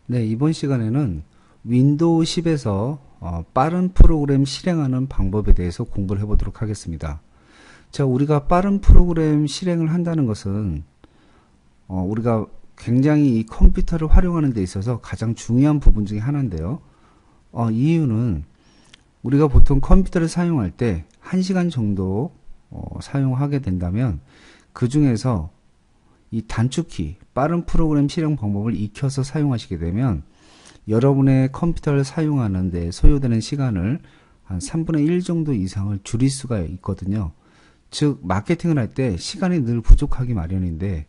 네, 이번 시간에는 윈도우 10에서 빠른 프로그램 실행하는 방법에 대해서 공부를 해보도록 하겠습니다. 자, 우리가 빠른 프로그램 실행을 한다는 것은 우리가 굉장히 이 컴퓨터를 활용하는 데 있어서 가장 중요한 부분 중에 하나인데요. 이유는 우리가 보통 컴퓨터를 사용할 때 1시간 정도 사용하게 된다면 그 중에서 이 단축키, 빠른 프로그램 실행 방법을 익혀서 사용하시게 되면 여러분의 컴퓨터를 사용하는 데 소요되는 시간을 한 3분의 1 정도 이상을 줄일 수가 있거든요. 즉, 마케팅을 할 때 시간이 늘 부족하기 마련인데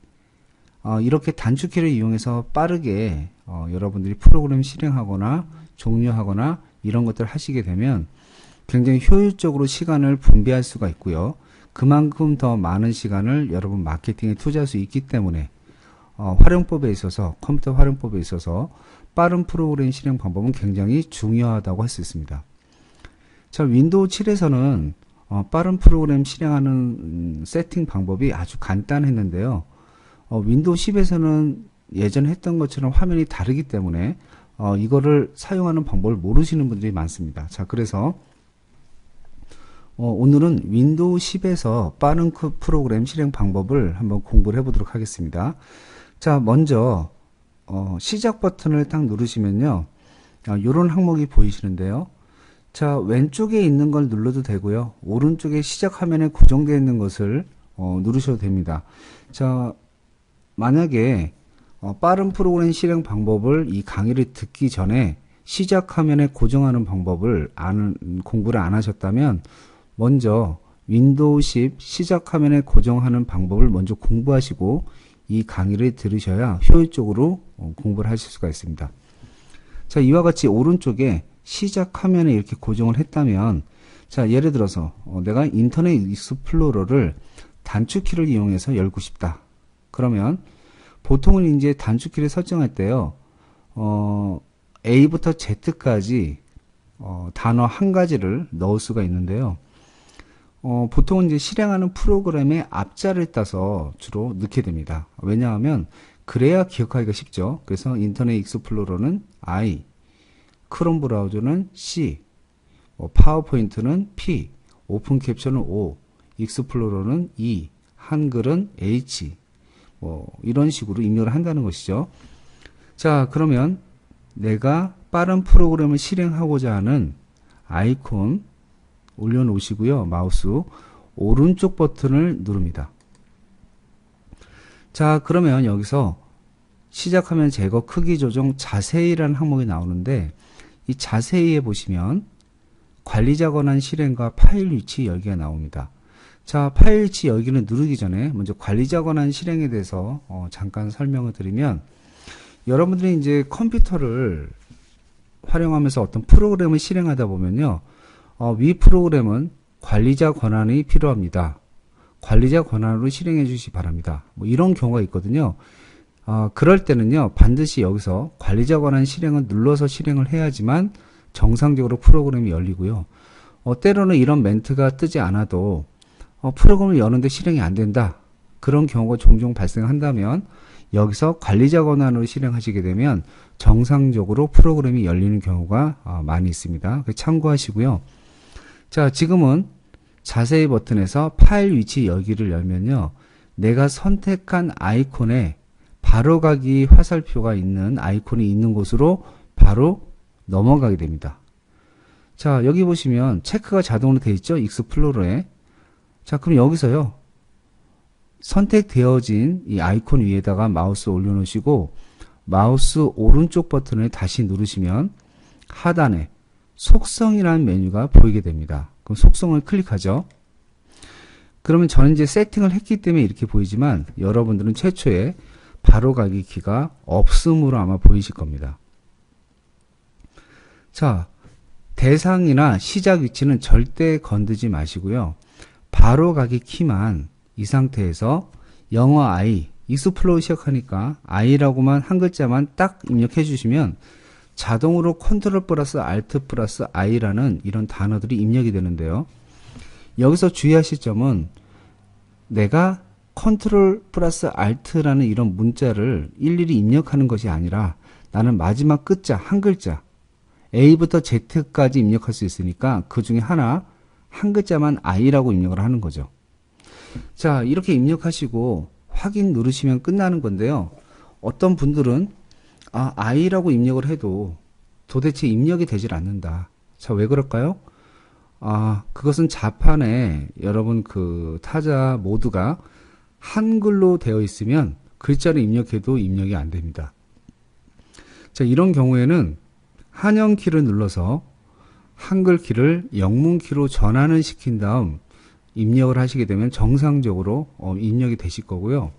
이렇게 단축키를 이용해서 빠르게 여러분들이 프로그램 실행하거나 종료하거나 이런 것들을 하시게 되면 굉장히 효율적으로 시간을 분배할 수가 있고요. 그만큼 더 많은 시간을 여러분 마케팅에 투자할 수 있기 때문에 활용법에 있어서, 컴퓨터 활용법에 있어서 빠른 프로그램 실행 방법은 굉장히 중요하다고 할 수 있습니다. 자, 윈도우 7에서는 빠른 프로그램 실행하는 세팅 방법이 아주 간단했는데요. 윈도우 10에서는 예전에 했던 것처럼 화면이 다르기 때문에 이거를 사용하는 방법을 모르시는 분들이 많습니다. 자, 그래서 오늘은 윈도우 10에서 빠른 프로그램 실행 방법을 한번 공부를 해보도록 하겠습니다. 자, 먼저 시작 버튼을 딱 누르시면요, 이런 항목이 보이시는데요. 자, 왼쪽에 있는 걸 눌러도 되고요, 오른쪽에 시작 화면에 고정되어 있는 것을 누르셔도 됩니다. 자, 만약에 빠른 프로그램 실행 방법을 이 강의를 듣기 전에 시작 화면에 고정하는 방법을 공부를 안 하셨다면 먼저 윈도우 10 시작 화면에 고정하는 방법을 먼저 공부하시고 이 강의를 들으셔야 효율적으로 공부를 하실 수가 있습니다. 자, 이와 같이 오른쪽에 시작 화면에 이렇게 고정을 했다면, 자, 예를 들어서 내가 인터넷 익스플로러를 단축키를 이용해서 열고 싶다. 그러면 보통은 이제 단축키를 설정할 때요, A부터 Z까지 단어 한 가지를 넣을 수가 있는데요. 보통은 이제 실행하는 프로그램의 앞자를 따서 주로 넣게 됩니다. 왜냐하면 그래야 기억하기가 쉽죠. 그래서 인터넷 익스플로러는 I, 크롬 브라우저는 C, 파워포인트는 P, 오픈 캡처는 O, 익스플로러는 E, 한글은 H, 이런 식으로 입력을 한다는 것이죠. 자, 그러면 내가 빠른 프로그램을 실행하고자 하는 아이콘 올려놓으시고요. 마우스 오른쪽 버튼을 누릅니다. 자, 그러면 여기서 시작하면 제거 크기 조정 자세히라는 항목이 나오는데, 이 자세히에 보시면 관리자 권한 실행과 파일 위치 열기가 나옵니다. 자, 파일 위치 열기를 누르기 전에 먼저 관리자 권한 실행에 대해서 잠깐 설명을 드리면, 여러분들이 이제 컴퓨터를 활용하면서 어떤 프로그램을 실행하다 보면요, 위 프로그램은 관리자 권한이 필요합니다. 관리자 권한으로 실행해 주시기 바랍니다. 이런 경우가 있거든요. 그럴 때는요, 반드시 여기서 관리자 권한 실행을 눌러서 실행을 해야지만 정상적으로 프로그램이 열리고요. 때로는 이런 멘트가 뜨지 않아도 프로그램을 여는데 실행이 안 된다. 그런 경우가 종종 발생한다면 여기서 관리자 권한으로 실행하시게 되면 정상적으로 프로그램이 열리는 경우가 많이 있습니다. 참고하시고요. 자, 지금은 자세히 버튼에서 파일 위치 열기를 열면요, 내가 선택한 아이콘에 바로가기 화살표가 있는 아이콘이 있는 곳으로 바로 넘어가게 됩니다. 자, 여기 보시면 체크가 자동으로 되어 있죠, 익스플로러에. 자, 그럼 여기서요, 선택되어진 이 아이콘 위에다가 마우스 올려놓으시고 마우스 오른쪽 버튼을 다시 누르시면 하단에 속성이라는 메뉴가 보이게 됩니다. 그럼 속성을 클릭하죠. 그러면 저는 이제 세팅을 했기 때문에 이렇게 보이지만 여러분들은 최초에 바로가기 키가 없음으로 아마 보이실 겁니다. 자, 대상이나 시작 위치는 절대 건드지 마시고요. 바로가기 키만 이 상태에서 영어 I, 익스플로러 시작하니까 I라고만 한 글자만 딱 입력해 주시면 자동으로 컨트롤 플러스 알트 플러스 I라는 이런 단어들이 입력이 되는데요. 여기서 주의하실 점은 내가 컨트롤 플러스 알트라는 이런 문자를 일일이 입력하는 것이 아니라 나는 마지막 끝자, 한 글자, A부터 Z까지 입력할 수 있으니까 그 중에 하나, 한 글자만 I라고 입력을 하는 거죠. 자, 이렇게 입력하시고 확인 누르시면 끝나는 건데요. 어떤 분들은 I라고 입력을 해도 도대체 입력이 되질 않는다. 자, 왜 그럴까요? 그것은 자판에 여러분 그 타자 모두가 한글로 되어 있으면 글자를 입력해도 입력이 안 됩니다. 자, 이런 경우에는 한영 키를 눌러서 한글 키를 영문 키로 전환을 시킨 다음 입력을 하시게 되면 정상적으로 입력이 되실 거고요.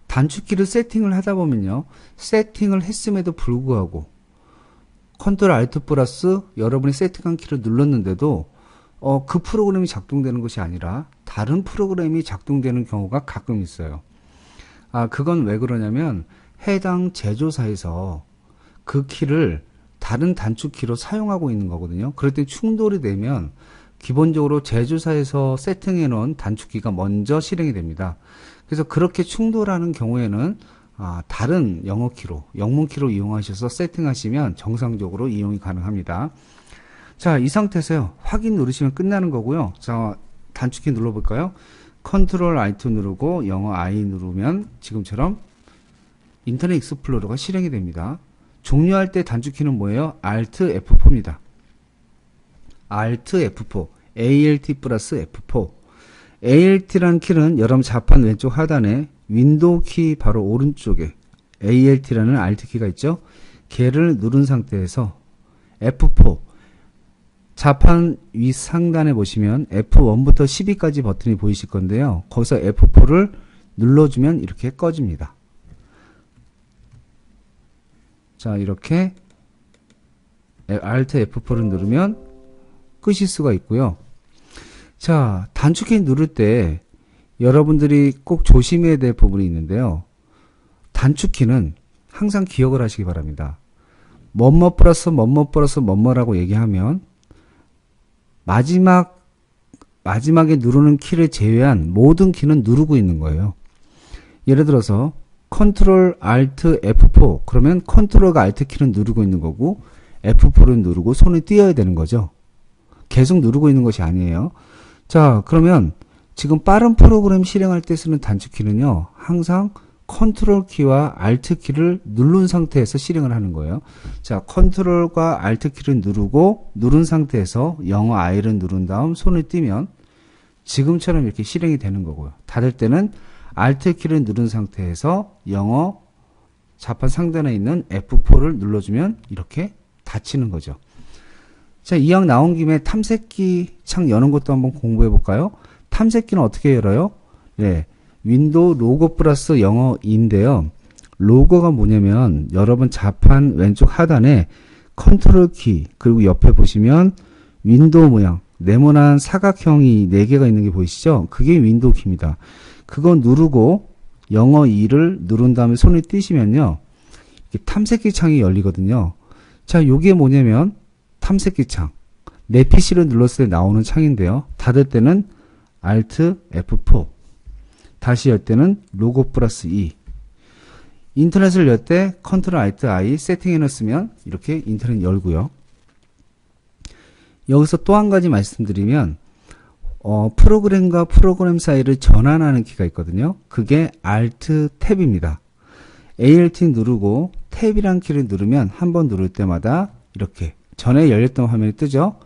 단축키를 세팅을 하다 보면요. 세팅을 했음에도 불구하고 컨트롤 알트 플러스 여러분이 세팅한 키를 눌렀는데도 그 프로그램이 작동되는 것이 아니라 다른 프로그램이 작동되는 경우가 가끔 있어요. 그건 왜 그러냐면 해당 제조사에서 그 키를 다른 단축키로 사용하고 있는 거거든요. 그럴 때 충돌이 되면 기본적으로 제조사에서 세팅해 놓은 단축키가 먼저 실행이 됩니다. 그래서 그렇게 충돌하는 경우에는 다른 영어 키로, 영문 키로 이용하셔서 세팅하시면 정상적으로 이용이 가능합니다. 자, 이 상태에서요. 확인 누르시면 끝나는 거고요. 자, 단축키 눌러볼까요? 컨트롤 알트 누르고 영어 I 누르면 지금처럼 인터넷 익스플로러가 실행이 됩니다. 종료할 때 단축키는 뭐예요? Alt F4입니다. Alt F4, Alt 플러스 F4. ALT라는 키는 여러분 자판 왼쪽 하단에 윈도우 키 바로 오른쪽에 ALT라는 Alt 키가 있죠. 걔를 누른 상태에서 F4 자판 위 상단에 보시면 F1부터 12까지 버튼이 보이실 건데요. 거기서 F4를 눌러주면 이렇게 꺼집니다. 자, 이렇게 Alt F4를 누르면 끄실 수가 있고요. 자, 단축키 누를 때 여러분들이 꼭 조심해야 될 부분이 있는데요. 단축키는 항상 기억을 하시기 바랍니다. 뭐뭐 플러스 뭐뭐 플러스 뭐뭐라고 얘기하면 마지막에 누르는 키를 제외한 모든 키는 누르고 있는 거예요. 예를 들어서 컨트롤 알트 F4 그러면 컨트롤과 알트 키는 누르고 있는 거고 F4를 누르고 손을 띄어야 되는 거죠. 계속 누르고 있는 것이 아니에요. 자, 그러면 지금 빠른 프로그램 실행할 때 쓰는 단축키는요. 항상 컨트롤 키와 알트 키를 누른 상태에서 실행을 하는 거예요. 자, 컨트롤과 알트 키를 누르고 누른 상태에서 영어 I를 누른 다음 손을 띄면 지금처럼 이렇게 실행이 되는 거고요. 닫을 때는 알트 키를 누른 상태에서 영어 자판 상단에 있는 F4를 눌러주면 이렇게 닫히는 거죠. 자, 이왕 나온 김에 탐색기 창 여는 것도 한번 공부해 볼까요? 탐색기는 어떻게 열어요? 네, 윈도우 로고 플러스 영어인데요. 로고가 뭐냐면 여러분 자판 왼쪽 하단에 컨트롤 키 그리고 옆에 보시면 윈도우 모양 네모난 사각형이 4개가 있는 게 보이시죠? 그게 윈도우 키입니다. 그거 누르고 영어 2를 누른 다음에 손을 띄시면요. 탐색기 창이 열리거든요. 자, 요게 뭐냐면 탐색기 창. 내 PC를 눌렀을 때 나오는 창인데요. 닫을 때는 Alt F4. 다시 열 때는 로고 플러스 E. 인터넷을 열 때 컨트롤 Alt I 세팅해 놨으면 이렇게 인터넷 열고요. 여기서 또 한 가지 말씀드리면 프로그램과 프로그램 사이를 전환하는 키가 있거든요. 그게 Alt 탭입니다. ALT 누르고 탭이란 키를 누르면 한 번 누를 때마다 이렇게 전에 열렸던 화면이 뜨죠.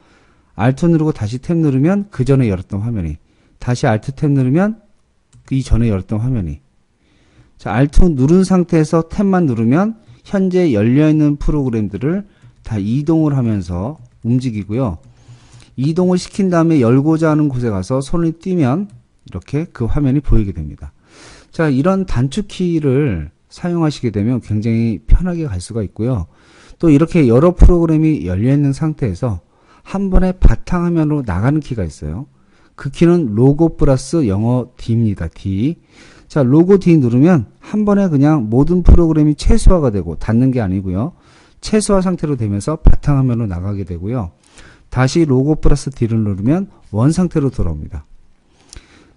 Alt 누르고 다시 탭 누르면 그 전에 열었던 화면이, 다시 Alt 탭 누르면 이 전에 열었던 화면이. 자, Alt 누른 상태에서 탭만 누르면 현재 열려있는 프로그램들을 다 이동을 하면서 움직이고요. 이동을 시킨 다음에 열고자 하는 곳에 가서 손을 띄면 이렇게 그 화면이 보이게 됩니다. 자, 이런 단축키를 사용하시게 되면 굉장히 편하게 갈 수가 있고요. 또 이렇게 여러 프로그램이 열려있는 상태에서 한 번에 바탕화면으로 나가는 키가 있어요. 그 키는 로고 플러스 영어 D입니다. D. 자, 로고 D 누르면 한 번에 그냥 모든 프로그램이 최소화가 되고 닫는 게 아니고요. 최소화 상태로 되면서 바탕화면으로 나가게 되고요. 다시 로고 플러스 D를 누르면 원 상태로 돌아옵니다.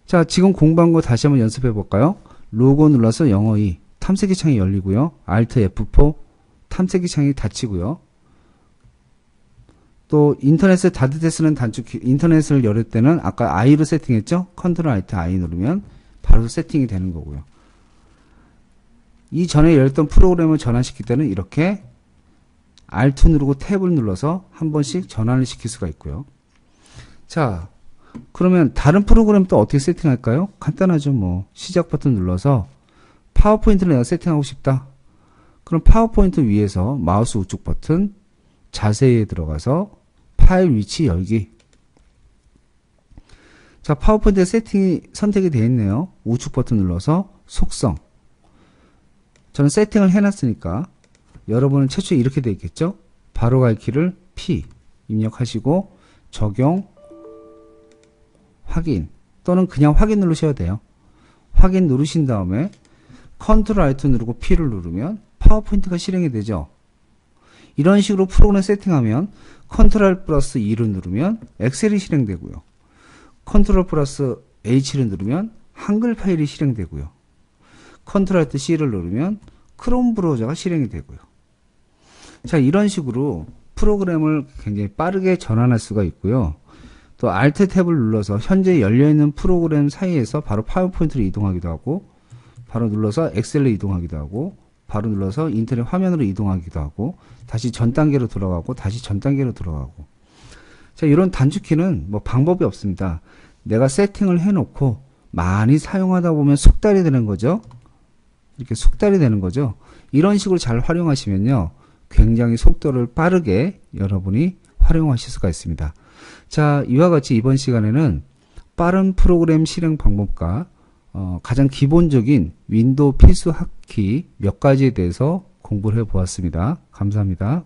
자, 지금 공부한 거 다시 한번 연습해 볼까요? 로고 눌러서 영어 2, 탐색기 창이 열리고요. Alt F4 탐색기 창이 닫히고요. 또 인터넷을 닫을 때 쓰는 단축키, 인터넷을 열을 때는 아까 I로 세팅했죠? Ctrl Alt I 누르면 바로 세팅이 되는 거고요. 이전에 열렸던 프로그램을 전환시킬 때는 이렇게 Alt 누르고 탭을 눌러서 한 번씩 전환을 시킬 수가 있고요. 자, 그러면 다른 프로그램 또 어떻게 세팅할까요? 간단하죠. 뭐 시작 버튼 눌러서 파워포인트를 내가 세팅하고 싶다. 그럼 파워포인트 위에서 마우스 우측 버튼 자세히에 들어가서 파일 위치 열기. 자, 파워포인트 세팅이 선택이 되어 있네요. 우측 버튼 눌러서 속성. 저는 세팅을 해놨으니까 여러분은 최초에 이렇게 되어 있겠죠? 바로 갈 키를 P 입력하시고 적용, 확인 또는 그냥 확인 누르셔도 돼요. 확인 누르신 다음에 Ctrl Alt 누르고 P를 누르면 파워포인트가 실행이 되죠. 이런 식으로 프로그램 세팅하면 Ctrl 플러스 E를 누르면 엑셀이 실행되고요. Ctrl 플러스 H를 누르면 한글 파일이 실행되고요. Ctrl Alt C를 누르면 크롬 브라우저가 실행이 되고요. 자, 이런 식으로 프로그램을 굉장히 빠르게 전환할 수가 있고요. 또 Alt 탭을 눌러서 현재 열려있는 프로그램 사이에서 바로 파워포인트로 이동하기도 하고, 바로 눌러서 엑셀로 이동하기도 하고, 바로 눌러서 인터넷 화면으로 이동하기도 하고, 다시 전 단계로 들어가고, 다시 전 단계로 들어가고. 자, 이런 단축키는 뭐 방법이 없습니다. 내가 세팅을 해놓고 많이 사용하다 보면 숙달이 되는 거죠. 이렇게 숙달이 되는 거죠. 이런 식으로 잘 활용하시면요, 굉장히 속도를 빠르게 여러분이 활용하실 수가 있습니다. 자, 이와 같이 이번 시간에는 빠른 프로그램 실행 방법과 가장 기본적인 윈도우 필수 핫키 몇 가지에 대해서 공부를 해 보았습니다. 감사합니다.